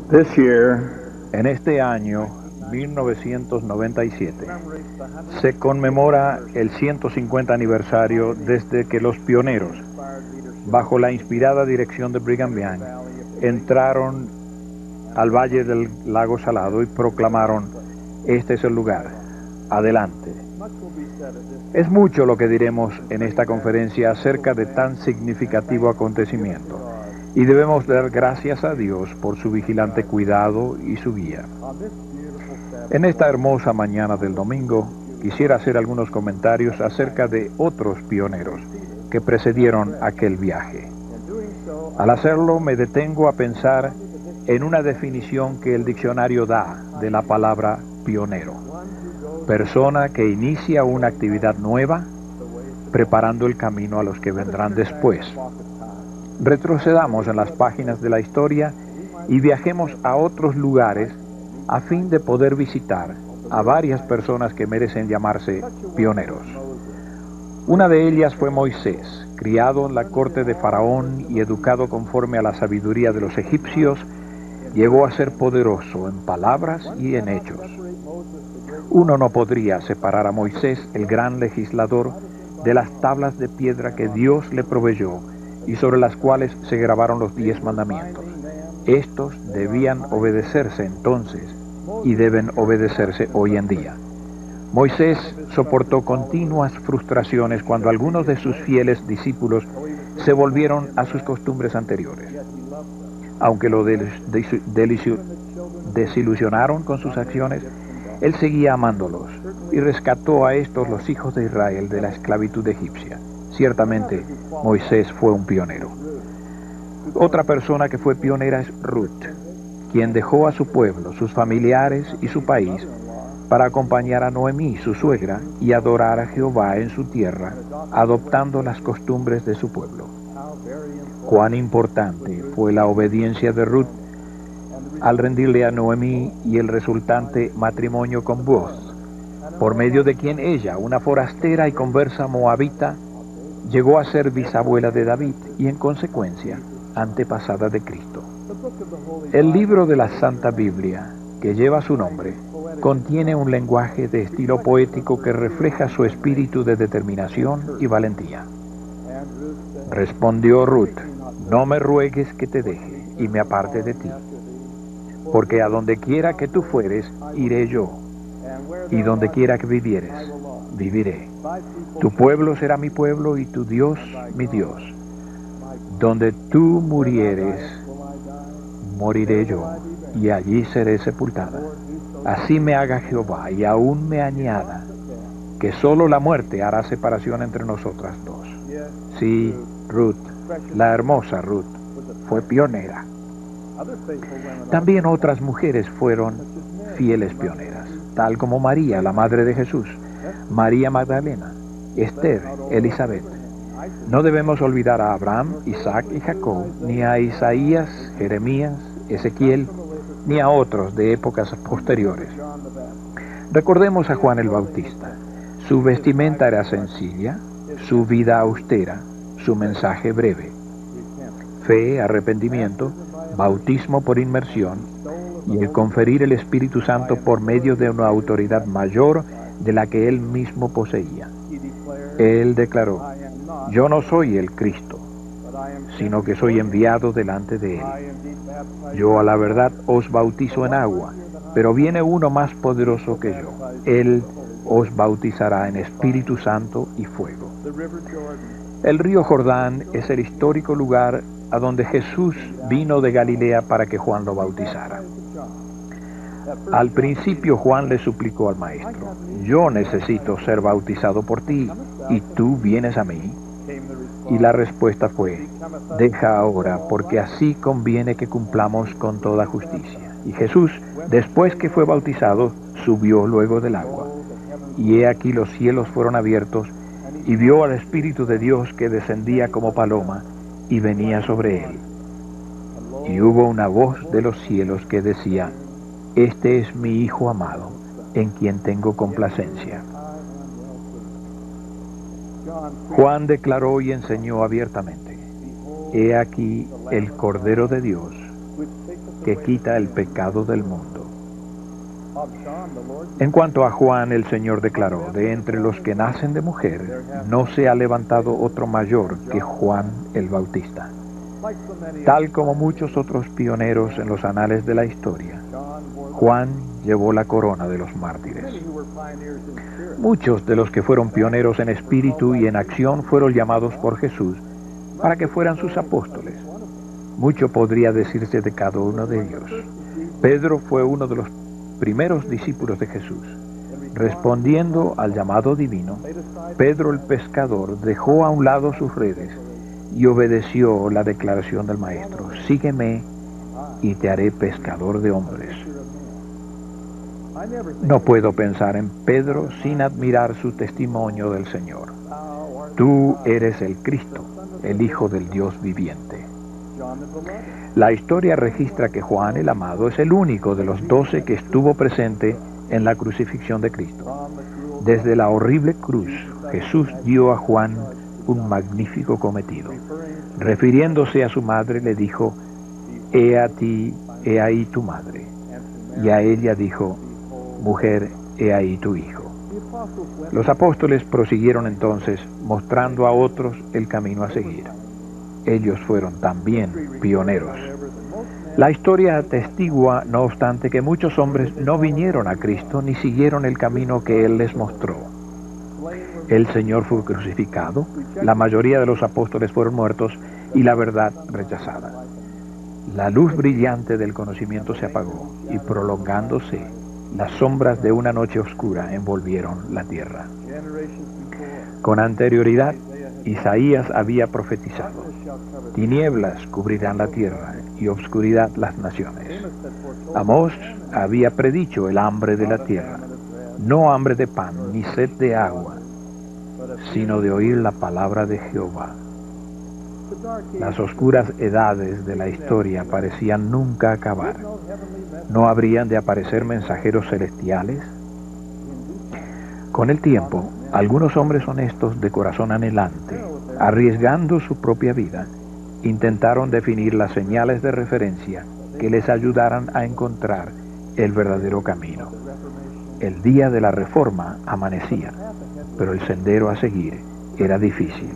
This year, En este año 1997 se conmemora el 150 aniversario desde que los pioneros, bajo la inspirada dirección de Brigham Young, entraron al Valle del Lago Salado y proclamaron: este es el lugar, adelante. Es mucho lo que diremos en esta conferencia acerca de tan significativo acontecimiento, y debemos dar gracias a Dios por su vigilante cuidado y su guía. En esta hermosa mañana del domingo, quisiera hacer algunos comentarios acerca de otros pioneros que precedieron aquel viaje. Al hacerlo, me detengo a pensar en una definición que el diccionario da de la palabra pionero: persona que inicia una actividad nueva, preparando el camino a los que vendrán después. Retrocedamos en las páginas de la historia y viajemos a otros lugares a fin de poder visitar a varias personas que merecen llamarse pioneros. Una de ellas fue Moisés, criado en la corte de Faraón y educado conforme a la sabiduría de los egipcios. Llegó a ser poderoso en palabras y en hechos. Uno no podría separar a Moisés, el gran legislador, de las tablas de piedra que Dios le proveyó y sobre las cuales se grabaron los 10 mandamientos. Estos debían obedecerse entonces y deben obedecerse hoy en día. Moisés soportó continuas frustraciones cuando algunos de sus fieles discípulos se volvieron a sus costumbres anteriores. Aunque lo desilusionaron con sus acciones, él seguía amándolos y rescató a estos, los hijos de Israel, de la esclavitud egipcia. Ciertamente, Moisés fue un pionero. Otra persona que fue pionera es Ruth, quien dejó a su pueblo, sus familiares y su país para acompañar a Noemí, su suegra, y adorar a Jehová en su tierra, adoptando las costumbres de su pueblo. Cuán importante fue la obediencia de Ruth al rendirle a Noemí y el resultante matrimonio con Boaz, por medio de quien ella, una forastera y conversa moabita, llegó a ser bisabuela de David y en consecuencia antepasada de Cristo. El libro de la Santa Biblia, que lleva su nombre, contiene un lenguaje de estilo poético que refleja su espíritu de determinación y valentía. Respondió Ruth: no me ruegues que te deje y me aparte de ti, porque a donde quiera que tú fueres, iré yo, y donde quiera que vivieres, viviré. Tu pueblo será mi pueblo y tu Dios mi Dios. Donde tú murieres, moriré yo, y allí seré sepultada. Así me haga Jehová, y aún me añada, que solo la muerte hará separación entre nosotras dos. Sí, Ruth, la hermosa Ruth, fue pionera. También otras mujeres fueron fieles pioneras, tal como María, la madre de Jesús, María Magdalena, Esther, Elizabeth. No debemos olvidar a Abraham, Isaac y Jacob, ni a Isaías, Jeremías, Ezequiel, ni a otros de épocas posteriores. Recordemos a Juan el Bautista. Su vestimenta era sencilla, su vida austera, su mensaje breve. Fe, arrepentimiento, bautismo por inmersión y el conferir el Espíritu Santo por medio de una autoridad mayor de la que él mismo poseía. Él declaró: yo no soy el Cristo, sino que soy enviado delante de él. Yo a la verdad os bautizo en agua, pero viene uno más poderoso que yo. Él os bautizará en Espíritu Santo y fuego. El río Jordán es el histórico lugar a donde Jesús vino de Galilea para que Juan lo bautizara. Al principio Juan le suplicó al maestro: yo necesito ser bautizado por ti, ¿y tú vienes a mí? Y la respuesta fue: deja ahora, porque así conviene que cumplamos con toda justicia. Y Jesús, después que fue bautizado, subió luego del agua. Y he aquí los cielos fueron abiertos, y vio al Espíritu de Dios que descendía como paloma y venía sobre él. Y hubo una voz de los cielos que decía: este es mi Hijo amado, en quien tengo complacencia. Juan declaró y enseñó abiertamente: he aquí el Cordero de Dios, que quita el pecado del mundo. En cuanto a Juan, el Señor declaró: de entre los que nacen de mujer, no se ha levantado otro mayor que Juan el Bautista. Tal como muchos otros pioneros en los anales de la historia, Juan llevó la corona de los mártires. Muchos de los que fueron pioneros en espíritu y en acción fueron llamados por Jesús para que fueran sus apóstoles. Mucho podría decirse de cada uno de ellos. Pedro fue uno de los primeros discípulos de Jesús. Respondiendo al llamado divino, Pedro el pescador dejó a un lado sus redes y obedeció la declaración del Maestro: sígueme y te haré pescador de hombres. No puedo pensar en Pedro sin admirar su testimonio del Señor. Tú eres el Cristo, el Hijo del Dios viviente. La historia registra que Juan el Amado es el único de los 12 que estuvo presente en la crucifixión de Cristo. Desde la horrible cruz, Jesús dio a Juan un magnífico cometido. Refiriéndose a su madre, le dijo: he ahí tu madre. Y a ella dijo: mujer, he ahí tu hijo. Los apóstoles prosiguieron entonces, mostrando a otros el camino a seguir. Ellos fueron también pioneros. La historia atestigua, no obstante, que muchos hombres no vinieron a Cristo ni siguieron el camino que Él les mostró. El Señor fue crucificado, la mayoría de los apóstoles fueron muertos y la verdad rechazada. La luz brillante del conocimiento se apagó y, prolongándose, las sombras de una noche oscura envolvieron la tierra. Con anterioridad, Isaías había profetizado: tinieblas cubrirán la tierra y obscuridad las naciones. Amós había predicho el hambre de la tierra, no hambre de pan ni sed de agua, sino de oír la palabra de Jehová. Las oscuras edades de la historia parecían nunca acabar. ¿No habrían de aparecer mensajeros celestiales? Con el tiempo, algunos hombres honestos de corazón anhelante, arriesgando su propia vida, intentaron definir las señales de referencia que les ayudaran a encontrar el verdadero camino. El día de la Reforma amanecía, pero el sendero a seguir era difícil.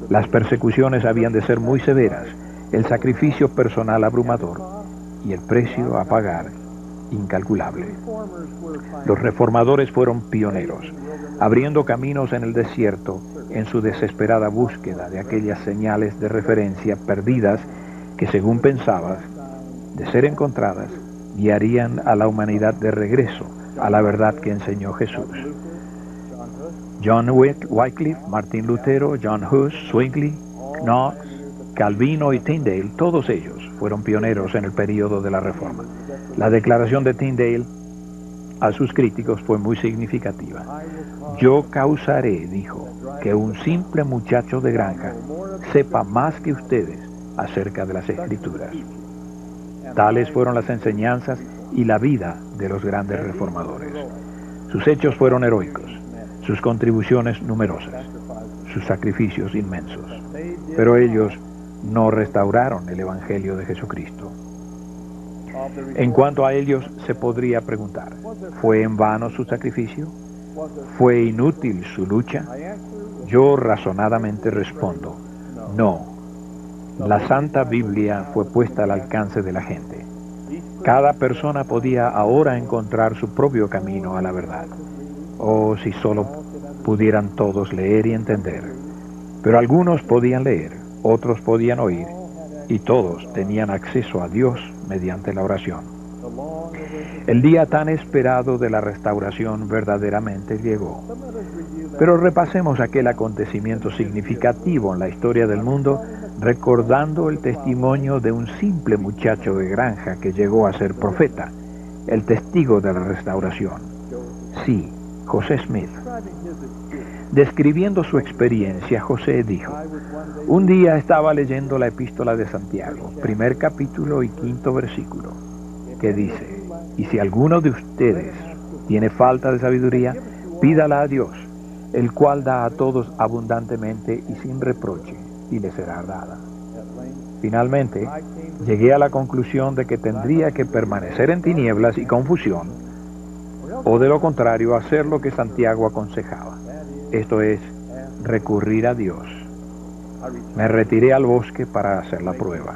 Las persecuciones habían de ser muy severas, el sacrificio personal abrumador y el precio a pagar incalculable. Los reformadores fueron pioneros, abriendo caminos en el desierto en su desesperada búsqueda de aquellas señales de referencia perdidas que, según pensabas, de ser encontradas, guiarían a la humanidad de regreso a la verdad que enseñó Jesús. John Wycliffe, Martín Lutero, John Hus, Zwingli, Knox, Calvino y Tyndale, todos ellos fueron pioneros en el período de la Reforma. La declaración de Tyndale a sus críticos fue muy significativa. Yo causaré, dijo, que un simple muchacho de granja sepa más que ustedes acerca de las Escrituras. Tales fueron las enseñanzas y la vida de los grandes reformadores. Sus hechos fueron heroicos, sus contribuciones numerosas, sus sacrificios inmensos. Pero ellos no restauraron el Evangelio de Jesucristo. En cuanto a ellos, se podría preguntar: ¿fue en vano su sacrificio? ¿Fue inútil su lucha? Yo razonadamente respondo: no. La Santa Biblia fue puesta al alcance de la gente. Cada persona podía ahora encontrar su propio camino a la verdad. Oh, si solo pudieran todos leer y entender. Pero algunos podían leer, otros podían oír, y todos tenían acceso a Dios mediante la oración. El día tan esperado de la restauración verdaderamente llegó. Pero repasemos aquel acontecimiento significativo en la historia del mundo, recordando el testimonio de un simple muchacho de granja que llegó a ser profeta, el testigo de la restauración. Sí, José Smith. Describiendo su experiencia, José dijo: un día estaba leyendo la epístola de Santiago, primer capítulo y 5º versículo, que dice: y si alguno de ustedes tiene falta de sabiduría, pídala a Dios, el cual da a todos abundantemente y sin reproche, y le será dada. Finalmente, llegué a la conclusión de que tendría que permanecer en tinieblas y confusión, o de lo contrario, hacer lo que Santiago aconsejaba. Esto es, recurrir a Dios. Me retiré al bosque para hacer la prueba.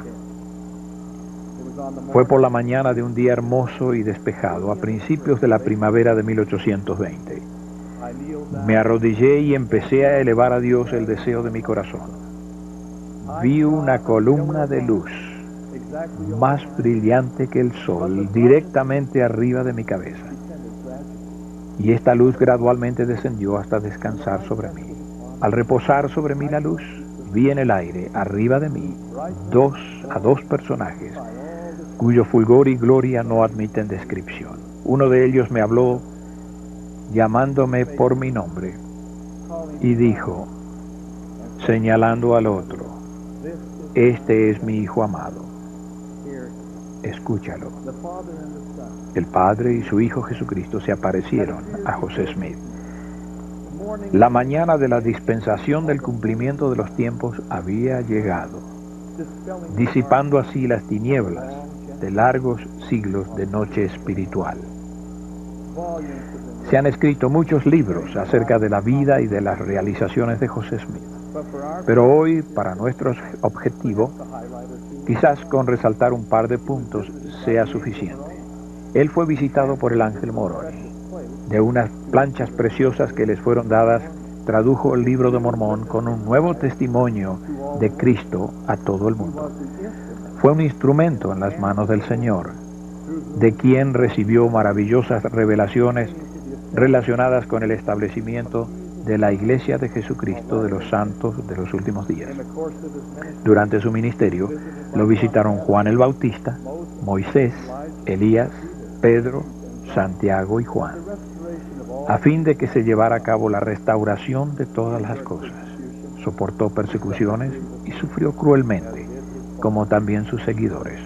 Fue por la mañana de un día hermoso y despejado, a principios de la primavera de 1820. Me arrodillé y empecé a elevar a Dios el deseo de mi corazón. Vi una columna de luz, más brillante que el sol, directamente arriba de mi cabeza. Y esta luz gradualmente descendió hasta descansar sobre mí. Al reposar sobre mí la luz, vi en el aire, arriba de mí, dos personajes, cuyo fulgor y gloria no admiten descripción. Uno de ellos me habló llamándome por mi nombre y dijo, señalando al otro, este es mi Hijo amado, escúchalo. El Padre y su Hijo Jesucristo se aparecieron a José Smith. La mañana de la dispensación del cumplimiento de los tiempos había llegado, disipando así las tinieblas de largos siglos de noche espiritual. Se han escrito muchos libros acerca de la vida y de las realizaciones de José Smith, pero hoy, para nuestro objetivo, quizás con resaltar un par de puntos sea suficiente. Él fue visitado por el ángel Moroni. De unas planchas preciosas que les fueron dadas, tradujo el libro de Mormón con un nuevo testimonio de Cristo a todo el mundo. Fue un instrumento en las manos del Señor, de quien recibió maravillosas revelaciones relacionadas con el establecimiento de la Iglesia de Jesucristo de los Santos de los Últimos Días. Durante su ministerio lo visitaron Juan el Bautista, Moisés, Elías, Pedro, Santiago y Juan, a fin de que se llevara a cabo la restauración de todas las cosas. Soportó persecuciones y sufrió cruelmente, como también sus seguidores.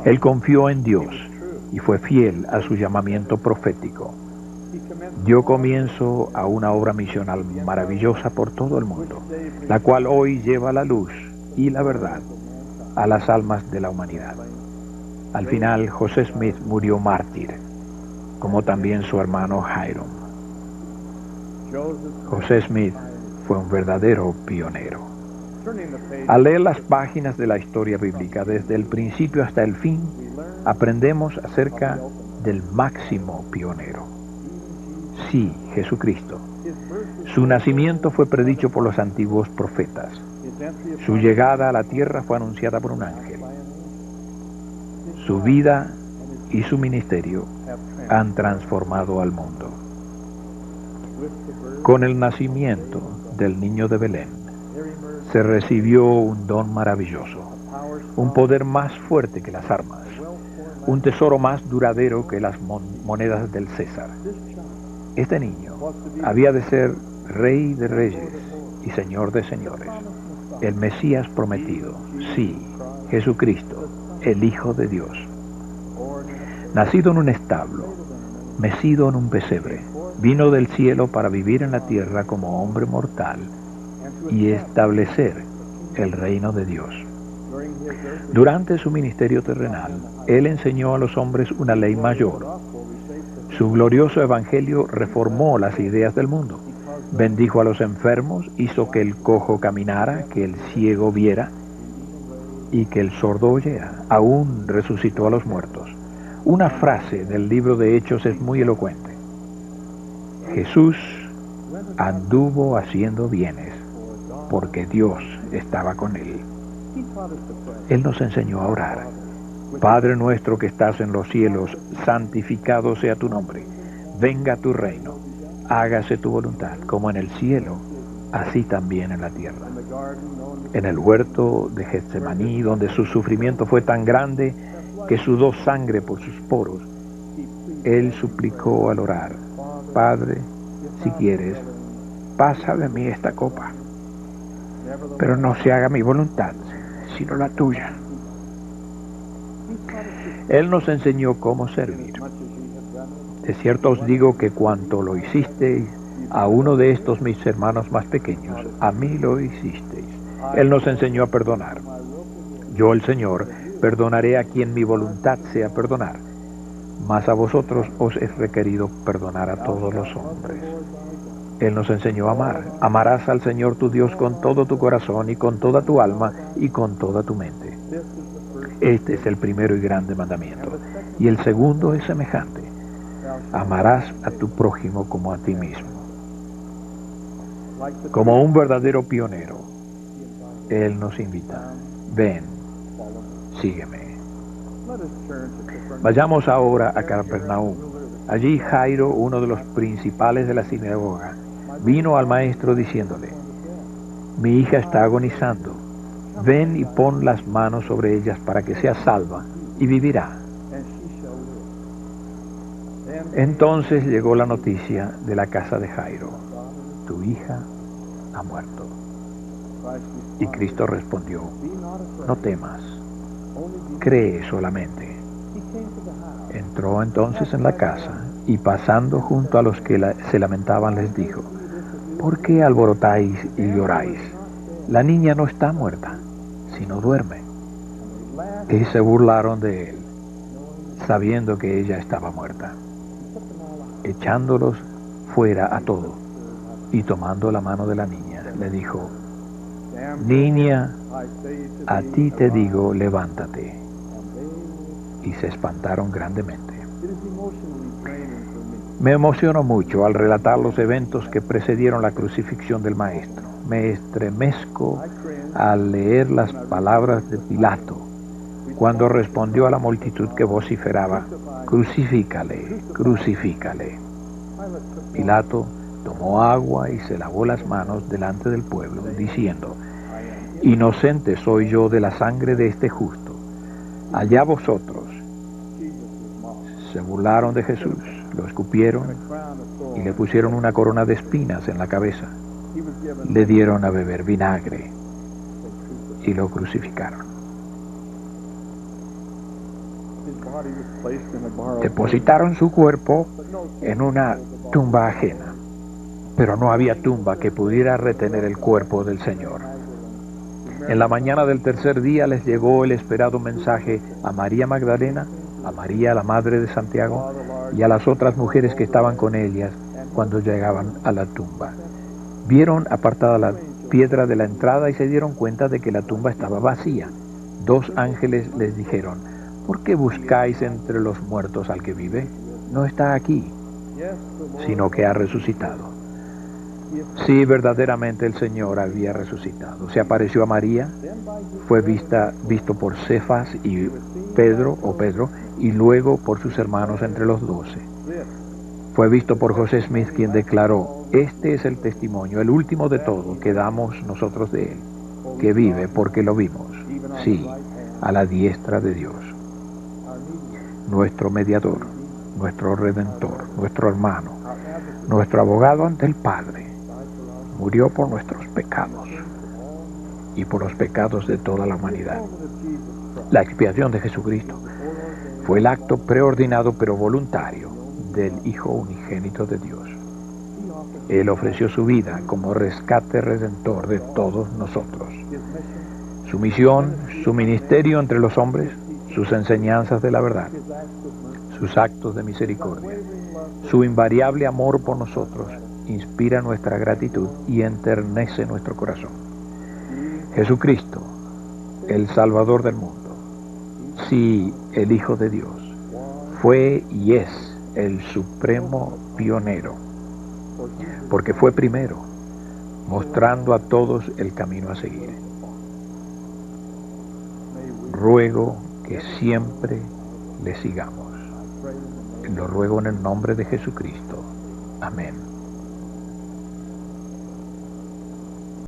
Él confió en Dios y fue fiel a su llamamiento profético. Dio comienzo a una obra misional maravillosa por todo el mundo, la cual hoy lleva la luz y la verdad a las almas de la humanidad. Al final, José Smith murió mártir, como también su hermano Hiram. José Smith fue un verdadero pionero. Al leer las páginas de la historia bíblica desde el principio hasta el fin, aprendemos acerca del máximo pionero. Sí, Jesucristo. Su nacimiento fue predicho por los antiguos profetas. Su llegada a la tierra fue anunciada por un ángel. Su vida y su ministerio han transformado al mundo. Con el nacimiento del niño de Belén, se recibió un don maravilloso, un poder más fuerte que las armas, un tesoro más duradero que las monedas del César. Este niño había de ser Rey de Reyes y Señor de Señores, el Mesías prometido, sí, Jesucristo, el Hijo de Dios. Nacido en un establo, mecido en un pesebre, vino del cielo para vivir en la tierra como hombre mortal y establecer el reino de Dios. Durante su ministerio terrenal, Él enseñó a los hombres una ley mayor. Su glorioso evangelio reformó las ideas del mundo. Bendijo a los enfermos, hizo que el cojo caminara, que el ciego viera y que el sordo oyera. Aún resucitó a los muertos. Una frase del libro de Hechos es muy elocuente. Jesús anduvo haciendo bienes porque Dios estaba con él. Él nos enseñó a orar. Padre nuestro que estás en los cielos, santificado sea tu nombre. Venga tu reino. Hágase tu voluntad, como en el cielo, así también en la tierra. En el huerto de Getsemaní, donde su sufrimiento fue tan grande que sudó sangre por sus poros, Él suplicó al orar: Padre, si quieres, pasa de mí esta copa, pero no se haga mi voluntad, sino la tuya. Él nos enseñó cómo servir. De cierto os digo que cuanto lo hicisteis a uno de estos mis hermanos más pequeños, a mí lo hicisteis. Él nos enseñó a perdonar. Yo, el Señor, perdonaré a quien mi voluntad sea perdonar, mas a vosotros os he requerido perdonar a todos los hombres. Él nos enseñó a amar. Amarás al Señor tu Dios con todo tu corazón y con toda tu alma y con toda tu mente. Este es el primero y grande mandamiento. Y el segundo es semejante. Amarás a tu prójimo como a ti mismo. Como un verdadero pionero, Él nos invita. Ven, sígueme. Vayamos ahora a Capernaum. Allí Jairo, uno de los principales de la sinagoga, vino al maestro diciéndole: mi hija está agonizando. Ven y pon las manos sobre ellas para que sea salva y vivirá. Entonces llegó la noticia de la casa de Jairo: tu hija ha muerto. Y Cristo respondió: no temas, cree solamente. Entró entonces en la casa y pasando junto a los que se lamentaban les dijo: ¿por qué alborotáis y lloráis? La niña no está muerta, sino duerme. Y se burlaron de él, sabiendo que ella estaba muerta. Echándolos fuera a todos y tomando la mano de la niña, le dijo: niña, a ti te digo, levántate. Y se espantaron grandemente. Me emociono mucho al relatar los eventos que precedieron la crucifixión del Maestro. Me estremezco al leer las palabras de Pilato, cuando respondió a la multitud que vociferaba: crucifícale, crucifícale. Pilato tomó agua y se lavó las manos delante del pueblo, diciendo: inocente soy yo de la sangre de este justo. Allá vosotros. Se burlaron de Jesús, lo escupieron y le pusieron una corona de espinas en la cabeza. Le dieron a beber vinagre y lo crucificaron. Depositaron su cuerpo en una tumba ajena, pero no había tumba que pudiera retener el cuerpo del Señor. En la mañana del tercer día les llegó el esperado mensaje a María Magdalena, a María, la madre de Santiago, y a las otras mujeres que estaban con ellas cuando llegaban a la tumba. Vieron apartada la piedra de la entrada y se dieron cuenta de que la tumba estaba vacía. 2 ángeles les dijeron: ¿por qué buscáis entre los muertos al que vive? No está aquí, sino que ha resucitado. Sí, verdaderamente el Señor había resucitado. Se apareció a María, fue visto por Cefas y Pedro, y luego por sus hermanos entre los 12. Fue visto por José Smith, quien declaró: este es el testimonio, el último de todo, que damos nosotros de él, que vive porque lo vimos, sí, a la diestra de Dios. Nuestro mediador, nuestro redentor, nuestro hermano, nuestro abogado ante el Padre, murió por nuestros pecados y por los pecados de toda la humanidad. La expiación de Jesucristo fue el acto preordinado pero voluntario del Hijo unigénito de Dios. Él ofreció su vida como rescate redentor de todos nosotros. Su misión, su ministerio entre los hombres, sus enseñanzas de la verdad, sus actos de misericordia, su invariable amor por nosotros, inspira nuestra gratitud y enternece nuestro corazón. Jesucristo, el Salvador del mundo, sí, el Hijo de Dios, fue y es el supremo pionero, porque fue primero, mostrando a todos el camino a seguir. Ruego que siempre le sigamos. Lo ruego en el nombre de Jesucristo. Amén.